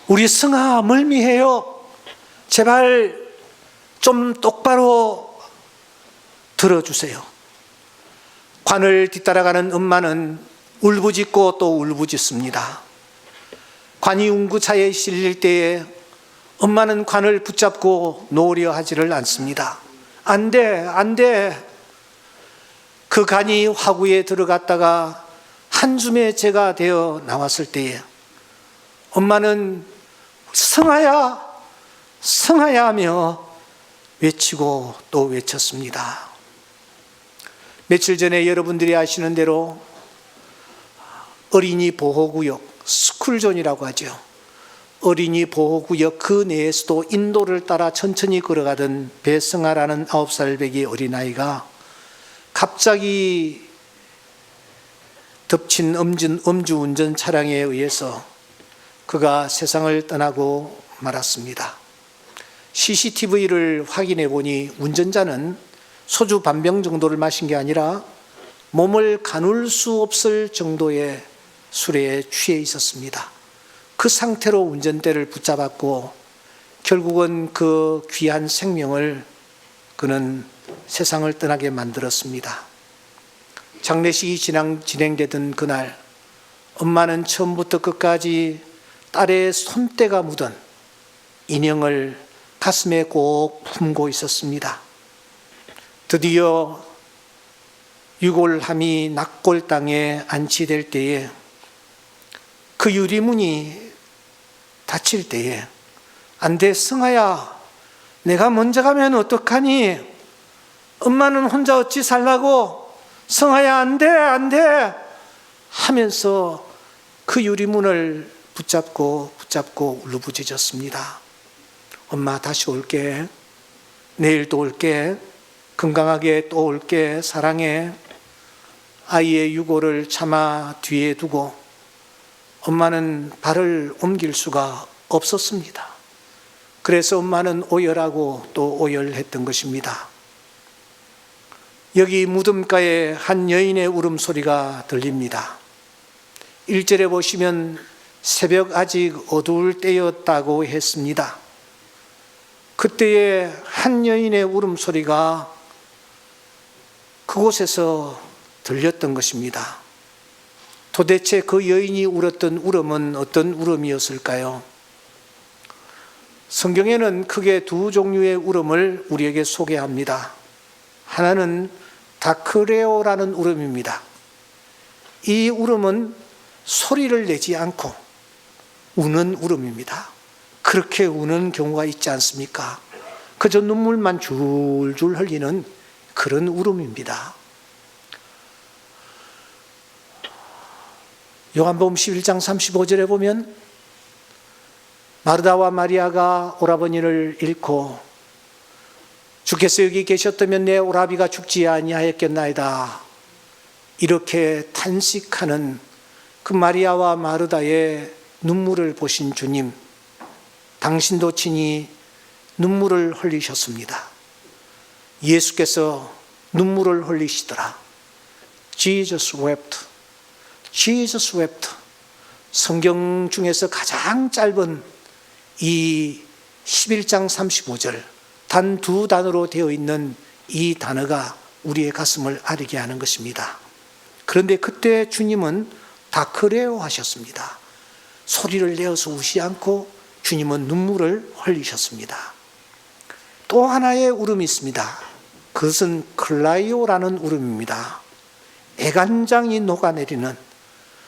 우리 승아 멀미해요. 제발 좀 똑바로 들어주세요. 관을 뒤따라가는 엄마는 울부짖고 또 울부짖습니다. 관이 웅구차에 실릴 때에 엄마는 관을 붙잡고 놓으려 하지를 않습니다. 안 돼, 안 돼. 그 관이 화구에 들어갔다가 한숨의 재가 되어 나왔을 때에 엄마는 승아야, 승아야 하며 외치고 또 외쳤습니다. 며칠 전에 여러분들이 아시는 대로 어린이 보호구역, 스쿨존이라고 하죠. 어린이 보호구역 그 내에서도 인도를 따라 천천히 걸어가던 배승아라는 9살 배기 어린아이가 갑자기 덮친 음주운전 차량에 의해서 그가 세상을 떠나고 말았습니다. CCTV를 확인해 보니 운전자는 소주 반병 정도를 마신 게 아니라 몸을 가눌 수 없을 정도의 술에 취해 있었습니다. 그 상태로 운전대를 붙잡았고 결국은 그 귀한 생명을 그는 세상을 떠나게 만들었습니다. 장례식이 진행되던 그날 엄마는 처음부터 끝까지 딸의 손때가 묻은 인형을 가슴에 꼭 품고 있었습니다. 드디어 유골함이 낙골 땅에 안치될 때에 그 유리문이 닫힐 때에 안 돼, 승아야, 내가 먼저 가면 어떡하니? 엄마는 혼자 어찌 살라고? 승아야, 안 돼, 안 돼 하면서 그 유리문을 붙잡고 울부짖었습니다. 엄마 다시 올게. 내일 또 올게. 건강하게 또 올게. 사랑해. 아이의 유골을 차마 뒤에 두고 엄마는 발을 옮길 수가 없었습니다. 그래서 엄마는 오열하고 또 오열했던 것입니다. 여기 무덤가에 한 여인의 울음소리가 들립니다. 1절에 보시면 새벽 아직 어두울 때였다고 했습니다. 그때에 한 여인의 울음소리가 그곳에서 들렸던 것입니다. 도대체 그 여인이 울었던 울음은 어떤 울음이었을까요? 성경에는 크게 두 종류의 울음을 우리에게 소개합니다. 하나는 다크레오라는 울음입니다. 이 울음은 소리를 내지 않고 우는 울음입니다. 그렇게 우는 경우가 있지 않습니까? 그저 눈물만 줄줄 흘리는 그런 울음입니다. 요한복음 11장 35절에 보면 마르다와 마리아가 오라버니를 잃고 주께서 여기 계셨다면 내 오라비가 죽지 아니하였겠나이다 이렇게 탄식하는 그 마리아와 마르다의 눈물을 보신 주님, 당신도 친히 눈물을 흘리셨습니다. 예수께서 눈물을 흘리시더라. Jesus wept. Jesus wept. 성경 중에서 가장 짧은 이 11장 35절 단 두 단어로 되어 있는 이 단어가 우리의 가슴을 아리게 하는 것입니다. 그런데 그때 주님은 다크레오 하셨습니다. 소리를 내어서 우시 않고 주님은 눈물을 흘리셨습니다. 또 하나의 울음이 있습니다. 그것은 클라이오라는 울음입니다. 애간장이 녹아내리는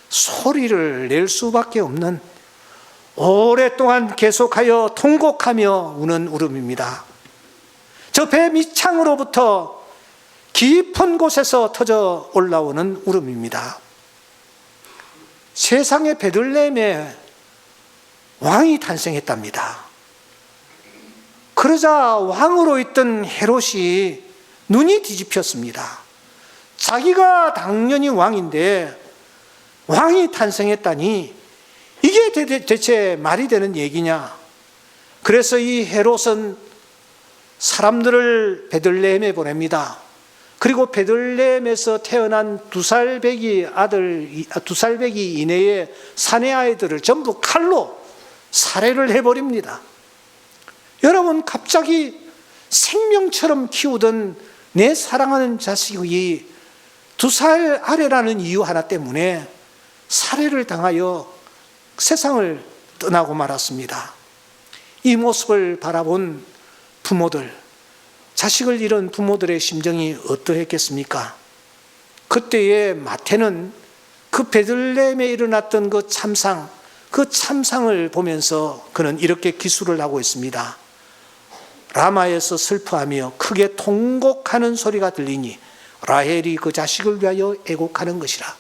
소리를 낼 수밖에 없는 오랫동안 계속하여 통곡하며 우는 울음입니다. 저 배 밑창으로부터 깊은 곳에서 터져 올라오는 울음입니다. 세상의 베들레헴에 왕이 탄생했답니다. 그러자 왕으로 있던 헤롯이 눈이 뒤집혔습니다. 자기가 당연히 왕인데 왕이 탄생했다니 이게 대체 말이 되는 얘기냐? 그래서 이 헤롯은 사람들을 베들레헴에 보냅니다. 그리고 베들레헴에서 태어난 2살 배기 이내의 사내 아이들을 전부 칼로 살해를 해버립니다. 여러분, 갑자기 생명처럼 키우던 내 사랑하는 자식이 2살 아래라는 이유 하나 때문에 살해를 당하여 세상을 떠나고 말았습니다. 이 모습을 바라본 부모들, 자식을 잃은 부모들의 심정이 어떠했겠습니까? 그때의 마태는 그 베들레헴에 일어났던 그 참상을 보면서 그는 이렇게 기술을 하고 있습니다. 라마에서 슬퍼하며 크게 통곡하는 소리가 들리니 라헬이 그 자식을 위하여 애곡하는 것이라.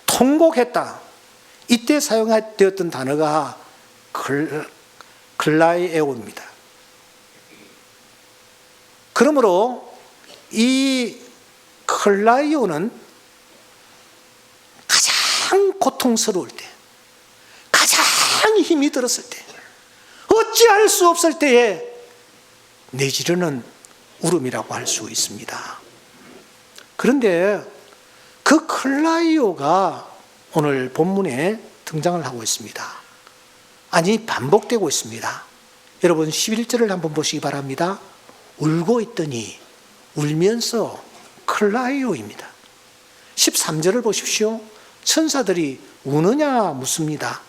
통곡했다. 이때 사용되었던 단어가 글라이에오입니다. 그러므로 이 글라이오는 가장 고통스러울 때, 가장 힘이 들었을 때, 어찌할 수 없을 때에 내지르는 울음이라고 할 수 있습니다. 그런데 그 클라이오가 오늘 본문에 등장을 하고 있습니다. 아니, 반복되고 있습니다. 여러분 11절을 한번 보시기 바랍니다. 울고 있더니 울면서 클라이오입니다. 13절을 보십시오. 천사들이 우느냐 묻습니다.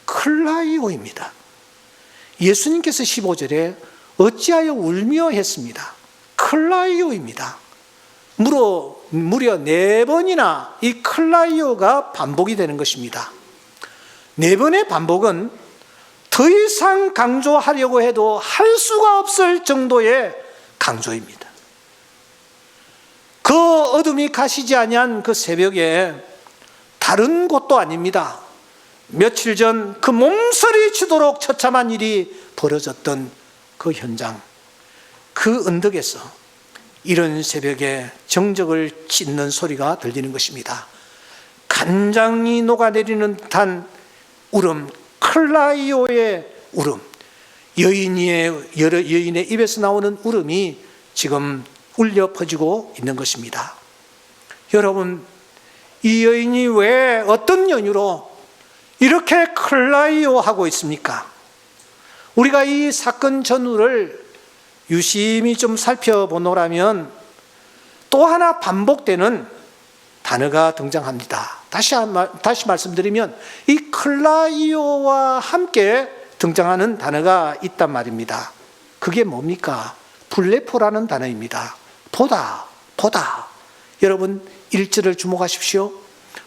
클라이오입니다. 예수님께서 15절에 어찌하여 울며 했습니다. 클라이오입니다. 무려 4번이나 이 클라이오가 반복이 되는 것입니다. 4번의 반복은 더 이상 강조하려고 해도 할 수가 없을 정도의 강조입니다. 그 어둠이 가시지 아니한 그 새벽에 다른 곳도 아닙니다. 며칠 전 그 몸서리치도록 처참한 일이 벌어졌던 그 현장, 그 언덕에서 이런 새벽에 정적을 찢는 소리가 들리는 것입니다. 간장이 녹아내리는 듯한 울음, 클라이오의 울음, 여인의 입에서 나오는 울음이 지금 울려 퍼지고 있는 것입니다. 여러분, 이 여인이 왜 어떤 연유로 이렇게 클라이오하고 있습니까? 우리가 이 사건 전후를 유심히 좀 살펴보노라면 또 하나 반복되는 단어가 등장합니다. 다시 말씀드리면 이 클라이오와 함께 등장하는 단어가 있단 말입니다. 그게 뭡니까? 블레포라는 단어입니다. 보다. 여러분 1절을 주목하십시오.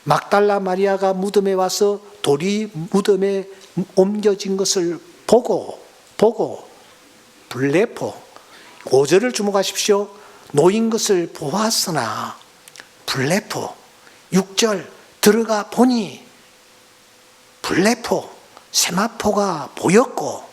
막달라 마리아가 무덤에 와서 돌이 무덤에 옮겨진 것을 보고 블레포. 5절을 주목하십시오. 놓인 것을 보았으나 블레포. 6절 들어가 보니 블레포. 세마포가 보였고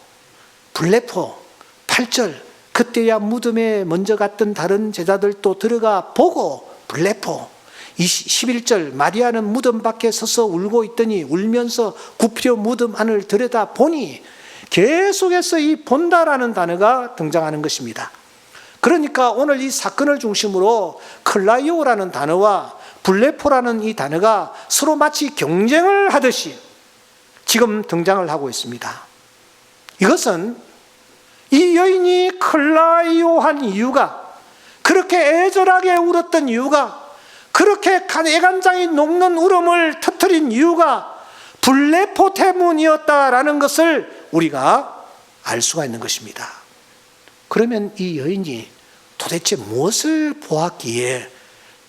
블레포. 8절 그때야 무덤에 먼저 갔던 다른 제자들도 들어가 보고 블레포. 11절 마리아는 무덤 밖에 서서 울고 있더니 울면서 굽혀 무덤 안을 들여다 보니, 계속해서 이 본다라는 단어가 등장하는 것입니다. 그러니까 오늘 이 사건을 중심으로 클라이오라는 단어와 블레포라는 이 단어가 서로 마치 경쟁을 하듯이 지금 등장을 하고 있습니다. 이것은 이 여인이 클라이오한 이유가, 그렇게 애절하게 울었던 이유가, 그렇게 애간장이 녹는 울음을 터뜨린 이유가 블레포 때문이었다라는 것을 우리가 알 수가 있는 것입니다. 그러면 이 여인이 도대체 무엇을 보았기에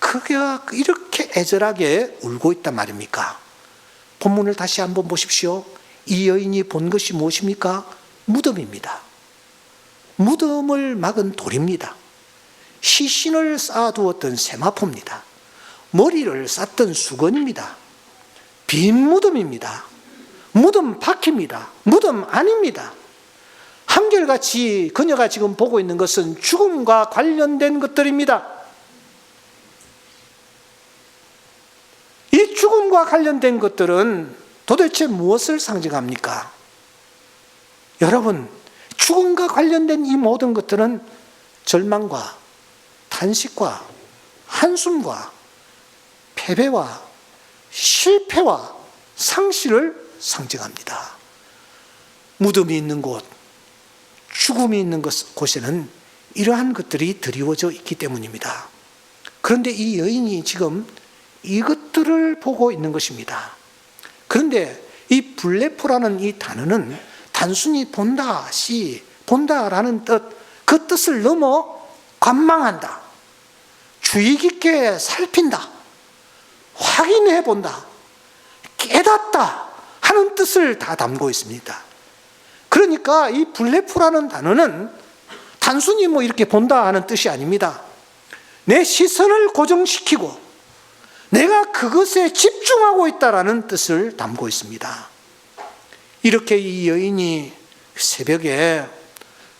그가 이렇게 애절하게 울고 있단 말입니까? 본문을 다시 한번 보십시오. 이 여인이 본 것이 무엇입니까? 무덤입니다. 무덤을 막은 돌입니다. 시신을 쌓아두었던 세마포입니다. 머리를 쌌던 수건입니다. 빈 무덤입니다. 무덤 밖입니다. 무덤 안입니다. 한결같이 그녀가 지금 보고 있는 것은 죽음과 관련된 것들입니다. 이 죽음과 관련된 것들은 도대체 무엇을 상징합니까? 여러분, 죽음과 관련된 이 모든 것들은 절망과 탄식과 한숨과 패배와 실패와 상실을 상징합니다. 무덤이 있는 곳, 죽음이 있는 곳에는 이러한 것들이 드리워져 있기 때문입니다. 그런데 이 여인이 지금 이것들을 보고 있는 것입니다. 그런데 이 블레포라는 이 단어는 단순히 본다라는 뜻, 그 뜻을 넘어 관망한다, 주의 깊게 살핀다, 확인해 본다, 깨닫다 하는 뜻을 다 담고 있습니다. 그러니까 이 블레포라는 단어는 단순히 이렇게 본다 하는 뜻이 아닙니다. 내 시선을 고정시키고 내가 그것에 집중하고 있다라는 뜻을 담고 있습니다. 이렇게 이 여인이 새벽에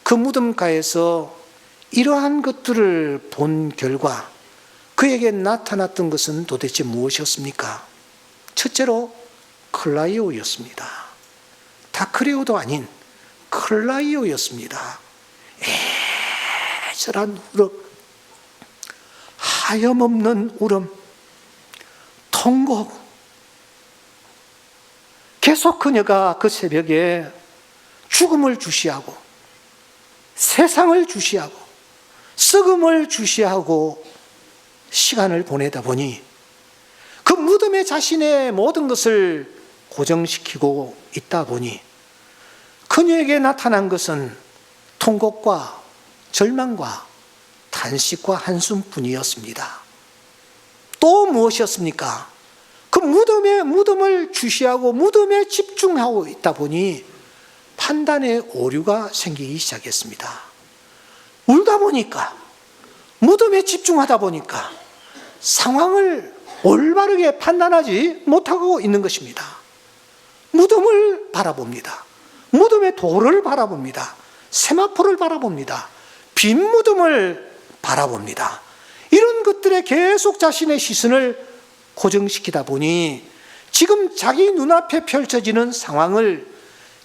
그 무덤가에서 이러한 것들을 본 결과 그에게 나타났던 것은 도대체 무엇이었습니까? 첫째로 클라이오였습니다. 다크레오도 아닌 클라이오였습니다. 애절한 울음, 하염없는 울음, 통곡. 계속 그녀가 그 새벽에 죽음을 주시하고 세상을 주시하고 썩음을 주시하고 시간을 보내다 보니 그 무덤에 자신의 모든 것을 고정시키고 있다 보니 그녀에게 나타난 것은 통곡과 절망과 탄식과 한숨뿐이었습니다. 또 무엇이었습니까? 그 무덤을 주시하고 무덤에 집중하고 있다 보니 판단의 오류가 생기기 시작했습니다. 울다 보니까, 무덤에 집중하다 보니까 상황을 올바르게 판단하지 못하고 있는 것입니다. 무덤을 바라봅니다. 무덤의 돌을 바라봅니다. 세마포를 바라봅니다. 빈 무덤을 바라봅니다. 이런 것들에 계속 자신의 시선을 고정시키다 보니 지금 자기 눈앞에 펼쳐지는 상황을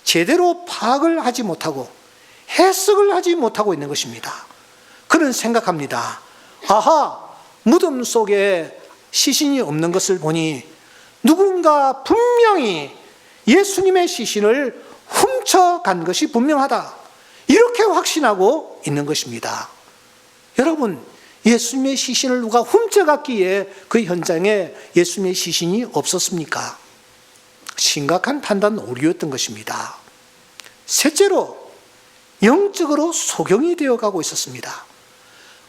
제대로 파악을 하지 못하고 해석을 하지 못하고 있는 것입니다. 그는 생각합니다. 아하, 무덤 속에 시신이 없는 것을 보니 누군가 분명히 예수님의 시신을 훔쳐간 것이 분명하다, 이렇게 확신하고 있는 것입니다. 여러분, 예수님의 시신을 누가 훔쳐갔기에 그 현장에 예수님의 시신이 없었습니까? 심각한 판단 오류였던 것입니다. 셋째로, 영적으로 소경이 되어가고 있었습니다.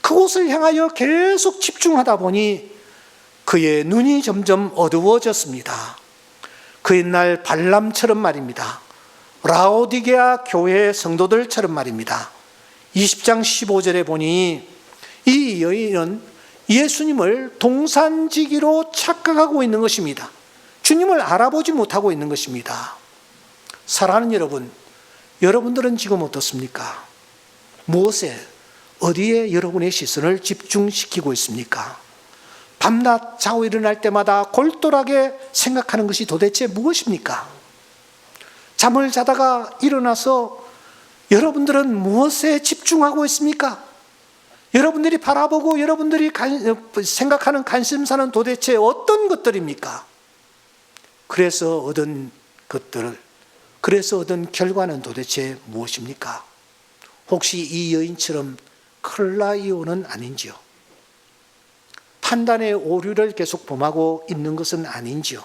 그곳을 향하여 계속 집중하다 보니 그의 눈이 점점 어두워졌습니다. 그 옛날 발람처럼 말입니다. 라오디게아 교회 성도들처럼 말입니다. 20장 15절에 보니 이 여인은 예수님을 동산지기로 착각하고 있는 것입니다. 주님을 알아보지 못하고 있는 것입니다. 사랑하는 여러분, 여러분들은 지금 어떻습니까? 무엇에, 어디에 여러분의 시선을 집중시키고 있습니까? 밤낮 자고 일어날 때마다 골똘하게 생각하는 것이 도대체 무엇입니까? 잠을 자다가 일어나서 여러분들은 무엇에 집중하고 있습니까? 여러분들이 바라보고 여러분들이 생각하는 관심사는 도대체 어떤 것들입니까? 그래서 얻은 것들, 그래서 얻은 결과는 도대체 무엇입니까? 혹시 이 여인처럼 클라이오는 아닌지요? 판단의 오류를 계속 범하고 있는 것은 아닌지요?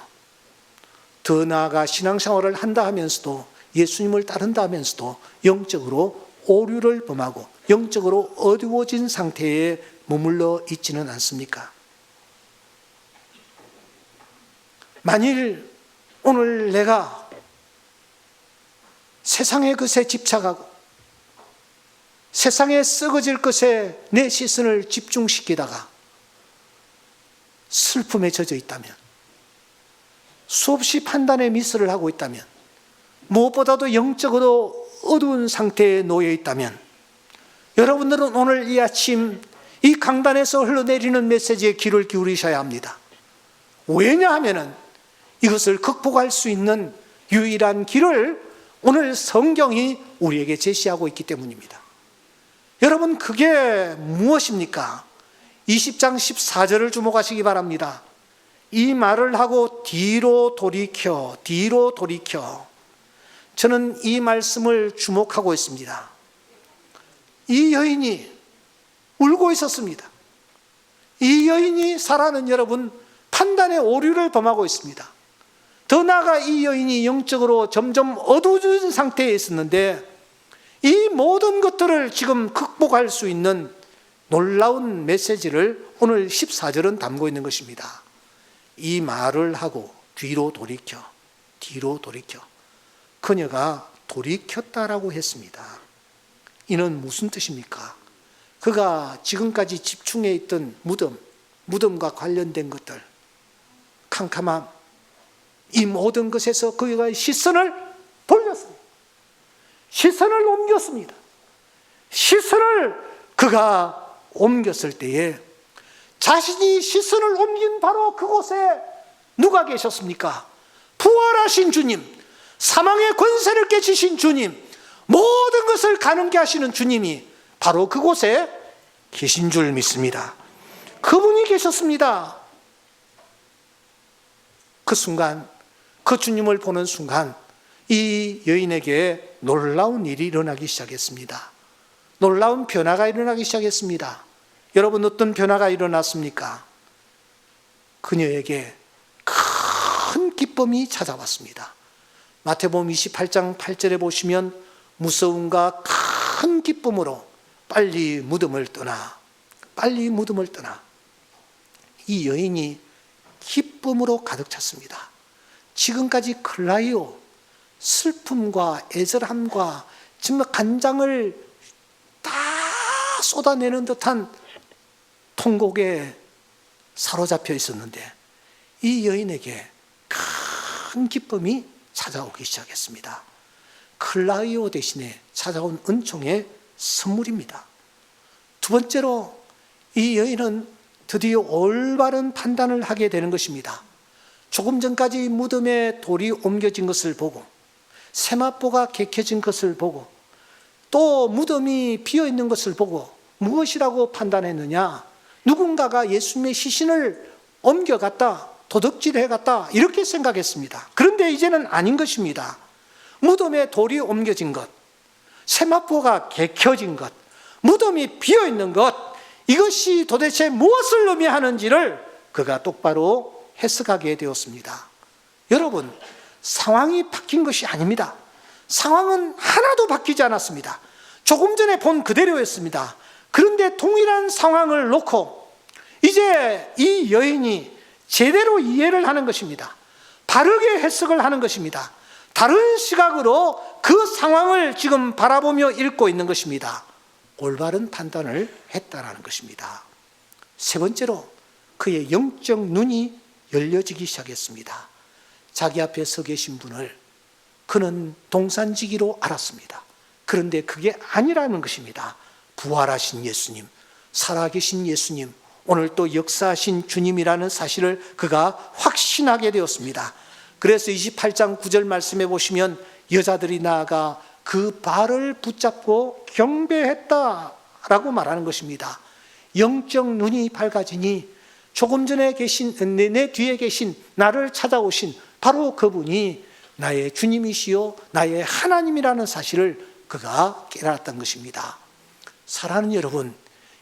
더 나아가 신앙생활을 한다 하면서도, 예수님을 따른다 하면서도 영적으로 오류를 범하고 영적으로 어두워진 상태에 머물러 있지는 않습니까? 만일 오늘 내가 세상의 것에 집착하고 세상에 썩어질 것에 내 시선을 집중시키다가 슬픔에 젖어 있다면, 수없이 판단의 미스를 하고 있다면, 무엇보다도 영적으로 어두운 상태에 놓여 있다면, 여러분들은 오늘 이 아침 이 강단에서 흘러내리는 메시지에 귀를 기울이셔야 합니다. 왜냐하면 이것을 극복할 수 있는 유일한 길을 오늘 성경이 우리에게 제시하고 있기 때문입니다. 여러분, 그게 무엇입니까? 20장 14절을 주목하시기 바랍니다. 이 말을 하고 뒤로 돌이켜 저는 이 말씀을 주목하고 있습니다. 이 여인이 울고 있었습니다. 이 여인이 사랑하는 여러분, 판단의 오류를 범하고 있습니다. 더 나아가 이 여인이 영적으로 점점 어두워진 상태에 있었는데 이 모든 것들을 지금 극복할 수 있는 놀라운 메시지를 오늘 14절은 담고 있는 것입니다. 이 말을 하고 뒤로 돌이켜 그녀가 돌이켰다라고 했습니다. 이는 무슨 뜻입니까? 그가 지금까지 집중해 있던 무덤과 관련된 것들, 캄캄함, 이 모든 것에서 그가 시선을 돌렸습니다. 시선을 옮겼습니다. 시선을 그가 옮겼을 때에 자신이 시선을 옮긴 바로 그곳에 누가 계셨습니까? 부활하신 주님, 사망의 권세를 깨치신 주님, 모든 것을 가능케 하시는 주님이 바로 그곳에 계신 줄 믿습니다. 그분이 계셨습니다. 그 순간, 그 주님을 보는 순간 이 여인에게 놀라운 일이 일어나기 시작했습니다. 놀라운 변화가 일어나기 시작했습니다. 여러분, 어떤 변화가 일어났습니까? 그녀에게 큰 기쁨이 찾아왔습니다. 마태복음 28장 8절에 보시면 무서움과 큰 기쁨으로 빨리 무덤을 떠나 이 여인이 기쁨으로 가득 찼습니다. 지금까지 클라이오, 슬픔과 애절함과 정말 간장을 다 쏟아내는 듯한 통곡에 사로잡혀 있었는데 이 여인에게 큰 기쁨이 찾아오기 시작했습니다. 클라이오 대신에 찾아온 은총의 선물입니다. 두 번째로 이 여인은 드디어 올바른 판단을 하게 되는 것입니다. 조금 전까지 무덤에 돌이 옮겨진 것을 보고 세마포가 개켜진 것을 보고 또 무덤이 비어있는 것을 보고 무엇이라고 판단했느냐? 누군가가 예수님의 시신을 옮겨갔다, 도둑질해갔다 이렇게 생각했습니다. 그런데 이제는 아닌 것입니다. 무덤에 돌이 옮겨진 것, 세마포가 개켜진 것, 무덤이 비어있는 것, 이것이 도대체 무엇을 의미하는지를 그가 똑바로 해석하게 되었습니다. 여러분, 상황이 바뀐 것이 아닙니다. 상황은 하나도 바뀌지 않았습니다. 조금 전에 본 그대로였습니다. 그런데 동일한 상황을 놓고 이제 이 여인이 제대로 이해를 하는 것입니다. 바르게 해석을 하는 것입니다. 다른 시각으로 그 상황을 지금 바라보며 읽고 있는 것입니다. 올바른 판단을 했다라는 것입니다. 세 번째로 그의 영적 눈이 열려지기 시작했습니다. 자기 앞에 서 계신 분을 그는 동산지기로 알았습니다. 그런데 그게 아니라는 것입니다. 부활하신 예수님, 살아계신 예수님, 오늘 또 역사하신 주님이라는 사실을 그가 확신하게 되었습니다. 그래서 28장 9절 말씀해 보시면 여자들이 나아가 그 발을 붙잡고 경배했다라고 말하는 것입니다. 영적 눈이 밝아지니 조금 전에 계신 내 뒤에 계신 나를 찾아오신 바로 그분이 나의 주님이시요 나의 하나님이라는 사실을 그가 깨달았던 것입니다. 사랑하는 여러분,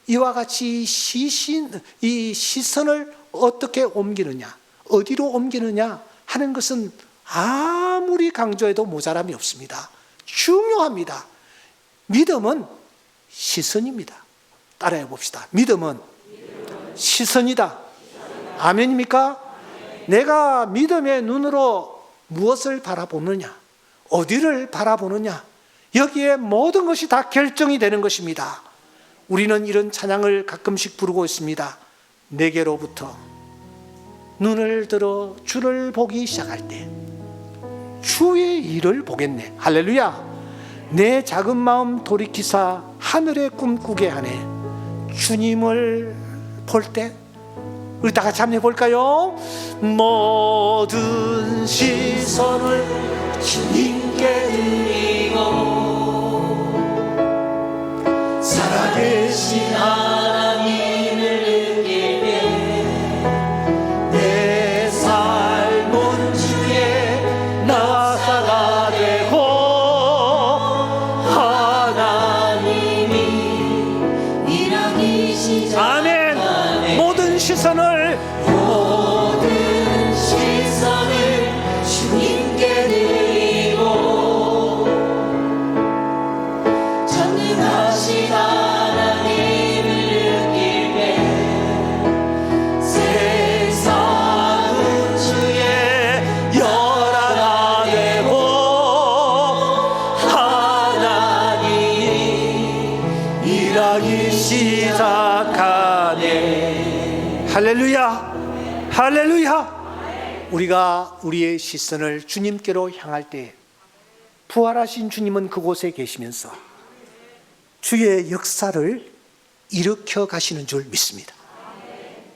이와 같이 이 시선을 어떻게 옮기느냐, 어디로 옮기느냐 하는 것은 아무리 강조해도 모자람이 없습니다. 중요합니다. 믿음은 시선입니다. 따라해 봅시다. 믿음은 시선이다. 아멘입니까? 내가 믿음의 눈으로 무엇을 바라보느냐, 어디를 바라보느냐, 여기에 모든 것이 다 결정이 되는 것입니다. 우리는 이런 찬양을 가끔씩 부르고 있습니다. 내게로부터 눈을 들어 주를 보기 시작할 때 주의 일을 보겠네. 할렐루야. 내 작은 마음 돌이키사 하늘의 꿈꾸게 하네. 주님을 볼 때 우리 다 같이 한번 해볼까요? 모든 시선을 주님께 드리고 살아계신 하나님을 느낄 때 내 삶은 주의 나사가 되고 할렐루야, 할렐루야. 우리가 우리의 시선을 주님께로 향할 때 부활하신 주님은 그곳에 계시면서 주의 역사를 일으켜 가시는 줄 믿습니다.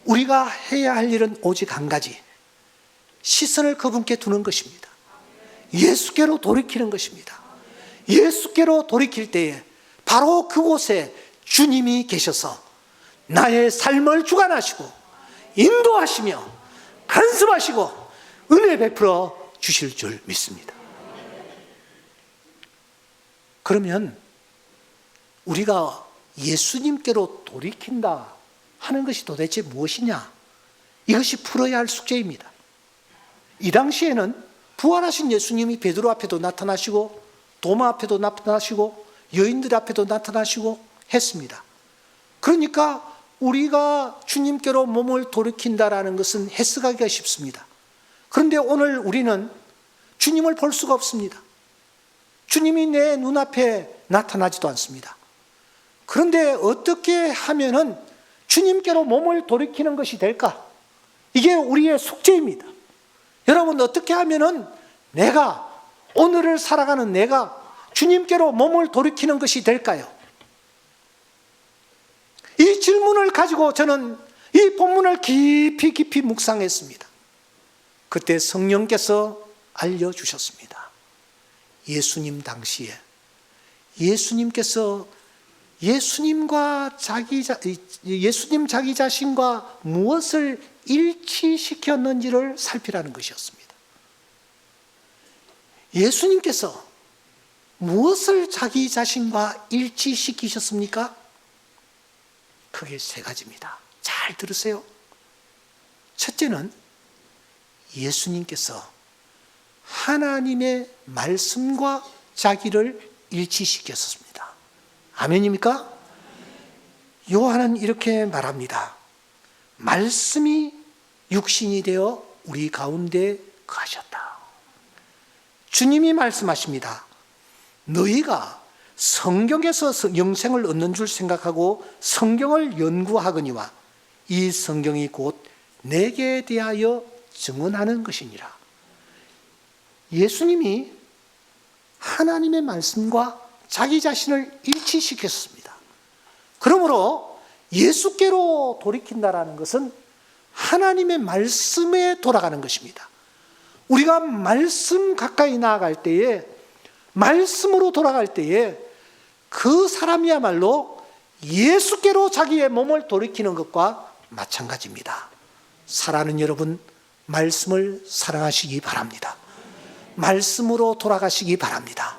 우리가 해야 할 일은 오직 한 가지, 시선을 그분께 두는 것입니다. 예수께로 돌이키는 것입니다. 예수께로 돌이킬 때에 바로 그곳에 주님이 계셔서 나의 삶을 주관하시고 인도하시며 간섭하시고 은혜 베풀어 주실 줄 믿습니다. 그러면 우리가 예수님께로 돌이킨다 하는 것이 도대체 무엇이냐? 이것이 풀어야 할 숙제입니다. 이 당시에는 부활하신 예수님이 베드로 앞에도 나타나시고 도마 앞에도 나타나시고 여인들 앞에도 나타나시고 했습니다. 그러니까 우리가 주님께로 몸을 돌이킨다라는 것은 해석하기가 쉽습니다. 그런데 오늘 우리는 주님을 볼 수가 없습니다. 주님이 내 눈앞에 나타나지도 않습니다. 그런데 어떻게 하면은 주님께로 몸을 돌이키는 것이 될까? 이게 우리의 숙제입니다. 여러분, 어떻게 하면은 내가, 오늘을 살아가는 내가 주님께로 몸을 돌이키는 것이 될까요? 이 질문을 가지고 저는 이 본문을 깊이 묵상했습니다. 그때 성령께서 알려주셨습니다. 예수님 당시에 예수님께서 예수님 자기 자신과 무엇을 일치시켰는지를 살피라는 것이었습니다. 예수님께서 무엇을 자기 자신과 일치시키셨습니까? 크게 세 가지입니다. 잘 들으세요. 첫째는 예수님께서 하나님의 말씀과 자기를 일치시켰습니다. 아멘입니까? 요한은 이렇게 말합니다. 말씀이 육신이 되어 우리 가운데 거하셨다. 주님이 말씀하십니다. 너희가 성경에서 영생을 얻는 줄 생각하고 성경을 연구하거니와 이 성경이 곧 내게 대하여 증언하는 것이니라. 예수님이 하나님의 말씀과 자기 자신을 일치시켰습니다. 그러므로 예수께로 돌이킨다라는 것은 하나님의 말씀에 돌아가는 것입니다. 우리가 말씀 가까이 나아갈 때에, 말씀으로 돌아갈 때에 그 사람이야말로 예수께로 자기의 몸을 돌이키는 것과 마찬가지입니다. 사랑하는 여러분, 말씀을 사랑하시기 바랍니다. 말씀으로 돌아가시기 바랍니다.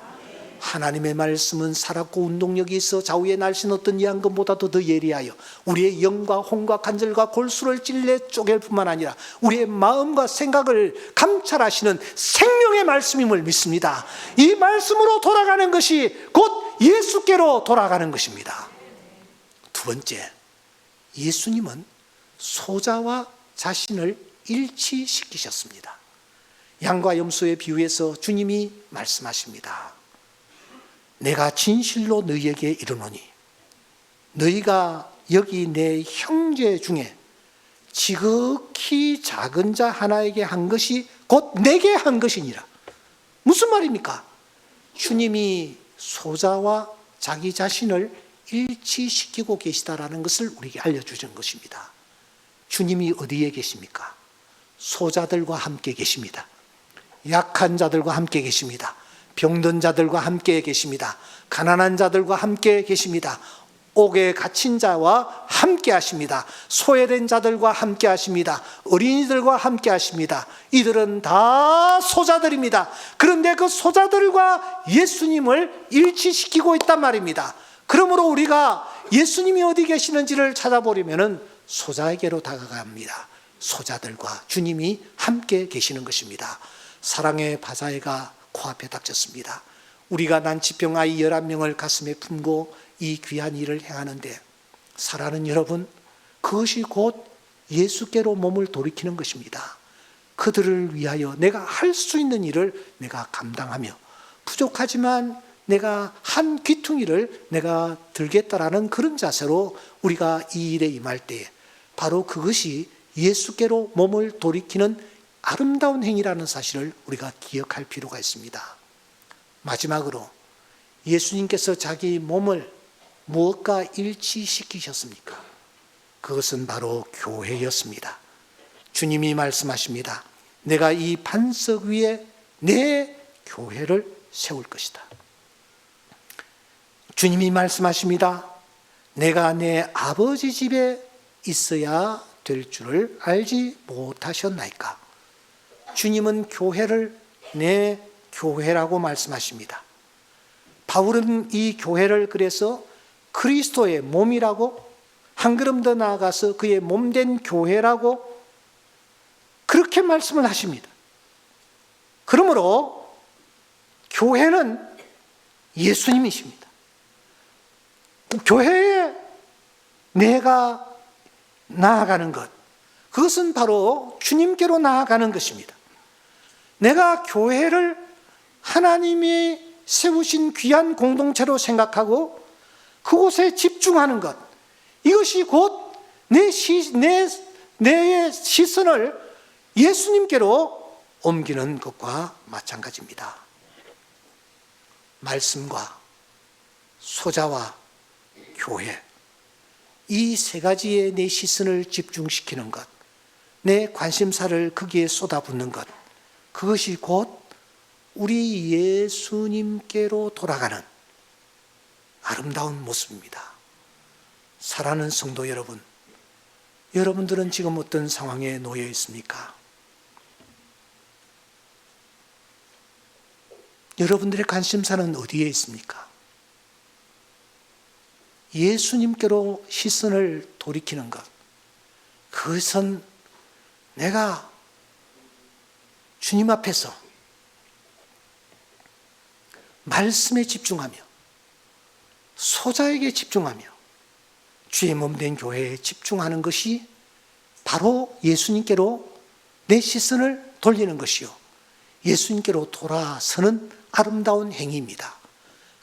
하나님의 말씀은 살았고 운동력이 있어 좌우의 날씬 어떤 이한금보다도 더 예리하여 우리의 영과 혼과 관절과 골수를 찔러 쪼갤 뿐만 아니라 우리의 마음과 생각을 감찰하시는 생명의 말씀임을 믿습니다. 이 말씀으로 돌아가는 것이 곧 예수께로 돌아가는 것입니다. 두 번째, 예수님은 소자와 자신을 일치시키셨습니다. 양과 염소의 비유에서 주님이 말씀하십니다. 내가 진실로 너희에게 이르노니 너희가 여기 내 형제 중에 지극히 작은 자 하나에게 한 것이 곧 내게 한 것이니라. 무슨 말입니까? 주님이 소자와 자기 자신을 일치시키고 계시다라는 것을 우리에게 알려주는 것입니다. 주님이 어디에 계십니까? 소자들과 함께 계십니다. 약한 자들과 함께 계십니다. 병든 자들과 함께 계십니다. 가난한 자들과 함께 계십니다. 옥에 갇힌 자와 함께 하십니다. 소외된 자들과 함께 하십니다. 어린이들과 함께 하십니다. 이들은 다 소자들입니다. 그런데 그 소자들과 예수님을 일치시키고 있단 말입니다. 그러므로 우리가 예수님이 어디 계시는지를 찾아보려면 소자에게로 다가갑니다. 소자들과 주님이 함께 계시는 것입니다. 사랑의 바자회가 코앞에 닥쳤습니다. 우리가 난치병 아이 11명을 가슴에 품고 이 귀한 일을 행하는데, 사랑하는 여러분, 그것이 곧 예수께로 몸을 돌이키는 것입니다. 그들을 위하여 내가 할 수 있는 일을 내가 감당하며, 부족하지만 내가 한 귀퉁이를 내가 들겠다라는 그런 자세로 우리가 이 일에 임할 때 바로 그것이 예수께로 몸을 돌이키는 아름다운 행위라는 사실을 우리가 기억할 필요가 있습니다. 마지막으로 예수님께서 자기 몸을 무엇과 일치시키셨습니까? 그것은 바로 교회였습니다. 주님이 말씀하십니다. 내가 이 반석 위에 내 교회를 세울 것이다. 주님이 말씀하십니다. 내가 내 아버지 집에 있어야 될 줄을 알지 못하셨나이까? 주님은 교회를 내 교회라고 말씀하십니다. 바울은 이 교회를 그래서 그리스도의 몸이라고, 한 걸음 더 나아가서 그의 몸된 교회라고 그렇게 말씀을 하십니다. 그러므로 교회는 예수님이십니다. 교회에 내가 나아가는 것, 그것은 바로 주님께로 나아가는 것입니다. 내가 교회를 하나님이 세우신 귀한 공동체로 생각하고 그곳에 집중하는 것, 이것이 곧 내 시선을 예수님께로 옮기는 것과 마찬가지입니다. 말씀과 소자와 교회, 이 세 가지에 내 시선을 집중시키는 것, 내 관심사를 거기에 쏟아붓는 것, 그것이 곧 우리 예수님께로 돌아가는 아름다운 모습입니다. 사랑하는 성도 여러분, 여러분들은 지금 어떤 상황에 놓여 있습니까? 여러분들의 관심사는 어디에 있습니까? 예수님께로 시선을 돌이키는 것, 그것은 내가 주님 앞에서 말씀에 집중하며 소자에게 집중하며 주의 몸된 교회에 집중하는 것이 바로 예수님께로 내 시선을 돌리는 것이요, 예수님께로 돌아서는 아름다운 행위입니다.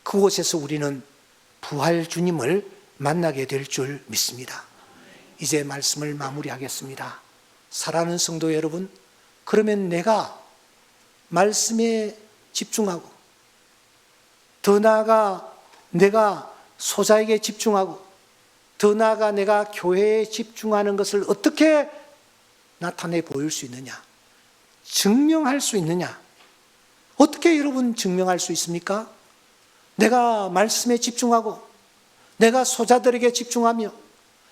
그곳에서 우리는 부활 주님을 만나게 될 줄 믿습니다. 이제 말씀을 마무리하겠습니다. 사랑하는 성도 여러분, 그러면 내가 말씀에 집중하고 더 나아가 내가 소자에게 집중하고 더 나아가 내가 교회에 집중하는 것을 어떻게 나타내 보일 수 있느냐, 증명할 수 있느냐? 어떻게 여러분 증명할 수 있습니까? 내가 말씀에 집중하고 내가 소자들에게 집중하며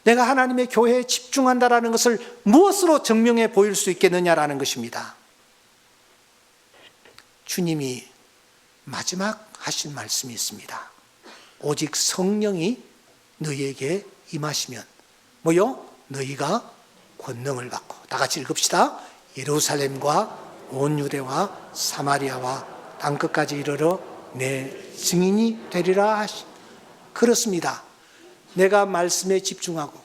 내가 하나님의 교회에 집중한다라는 것을 무엇으로 증명해 보일 수 있겠느냐라는 것입니다. 주님이 마지막 하신 말씀이 있습니다. 오직 성령이 너희에게 임하시면 뭐요? 너희가 권능을 받고, 다 같이 읽읍시다. 예루살렘과 온 유대와 사마리아와 땅끝까지 이르러 내 증인이 되리라 하시. 그렇습니다. 내가 말씀에 집중하고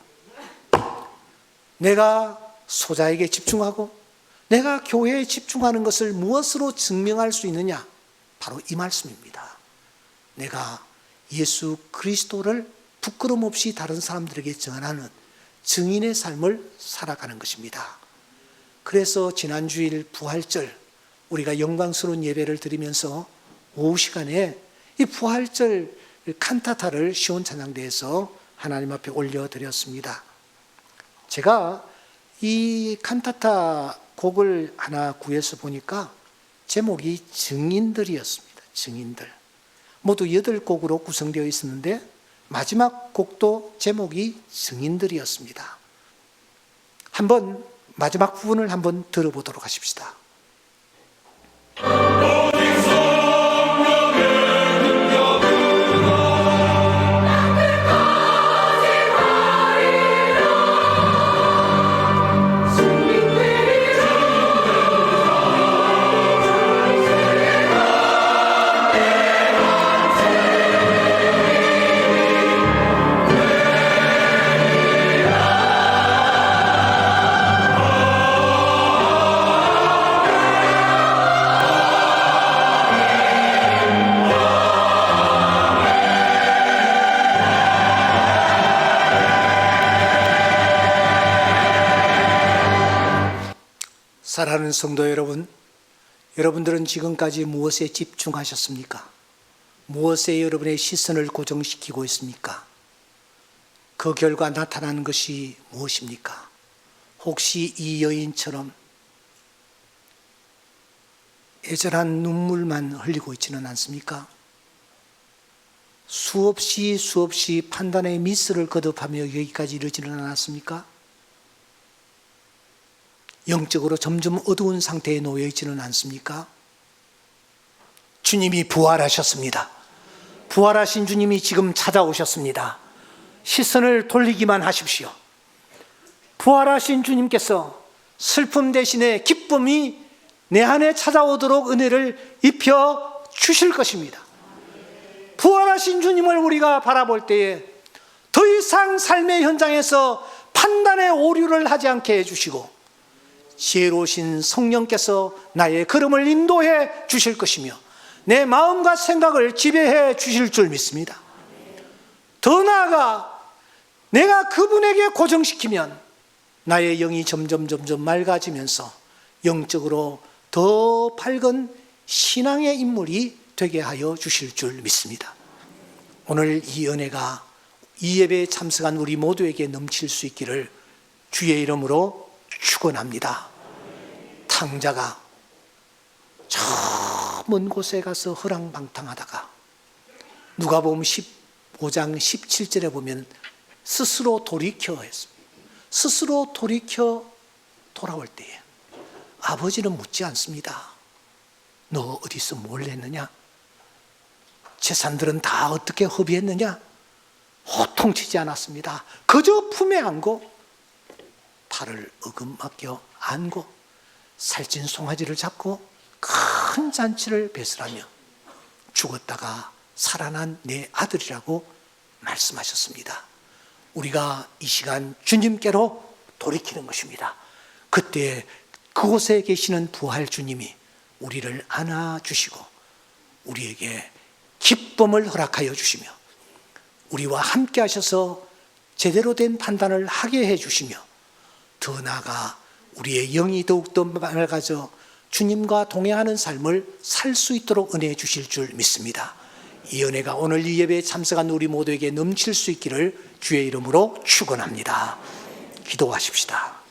내가 소자에게 집중하고 내가 교회에 집중하는 것을 무엇으로 증명할 수 있느냐? 바로 이 말씀입니다. 내가 예수 그리스도를 부끄럼 없이 다른 사람들에게 전하는 증인의 삶을 살아가는 것입니다. 그래서 지난 주일 부활절 우리가 영광스러운 예배를 드리면서 오후 시간에 이 부활절 칸타타를 시온찬양대에서 하나님 앞에 올려드렸습니다. 제가 이 칸타타 곡을 하나 구해서 보니까 제목이 증인들이었습니다. 증인들. 모두 8곡으로 구성되어 있었는데 마지막 곡도 제목이 증인들이었습니다. 한번 마지막 부분을 한번 들어보도록 하십시다. 사랑하는 성도 여러분, 여러분들은 지금까지 무엇에 집중하셨습니까? 무엇에 여러분의 시선을 고정시키고 있습니까? 그 결과 나타나는 것이 무엇입니까? 혹시 이 여인처럼 애절한 눈물만 흘리고 있지는 않습니까? 수없이 판단의 미스를 거듭하며 여기까지 이르지는 않았습니까? 영적으로 점점 어두운 상태에 놓여 있지는 않습니까? 주님이 부활하셨습니다. 부활하신 주님이 지금 찾아오셨습니다. 시선을 돌리기만 하십시오. 부활하신 주님께서 슬픔 대신에 기쁨이 내 안에 찾아오도록 은혜를 입혀 주실 것입니다. 부활하신 주님을 우리가 바라볼 때에 더 이상 삶의 현장에서 판단의 오류를 하지 않게 해주시고 지혜로우신 성령께서 나의 걸음을 인도해 주실 것이며 내 마음과 생각을 지배해 주실 줄 믿습니다. 더 나아가 내가 그분에게 고정시키면 나의 영이 점점 맑아지면서 영적으로 더 밝은 신앙의 인물이 되게 하여 주실 줄 믿습니다. 오늘 이 은혜가 이 예배에 참석한 우리 모두에게 넘칠 수 있기를 주의 이름으로 축원합니다. 탕자가 저 먼 곳에 가서 허랑방탕하다가 누가복음 15장 17절에 보면 스스로 돌이켜 했습니다. 스스로 돌이켜 돌아올 때에 아버지는 묻지 않습니다. 너 어디서 뭘 했느냐? 재산들은 다 어떻게 허비했느냐? 호통치지 않았습니다. 그저 품에 안고 팔을 어금맞겨 안고 살찐 송아지를 잡고 큰 잔치를 배설하며 죽었다가 살아난 내 아들이라고 말씀하셨습니다. 우리가 이 시간 주님께로 돌이키는 것입니다. 그때 그곳에 계시는 부활 주님이 우리를 안아주시고 우리에게 기쁨을 허락하여 주시며 우리와 함께 하셔서 제대로 된 판단을 하게 해주시며 더 나아가 우리의 영이 더욱더 맑아져 주님과 동행하는 삶을 살 수 있도록 은혜해 주실 줄 믿습니다. 이 은혜가 오늘 이 예배에 참석한 우리 모두에게 넘칠 수 있기를 주의 이름으로 축원합니다. 기도하십시다.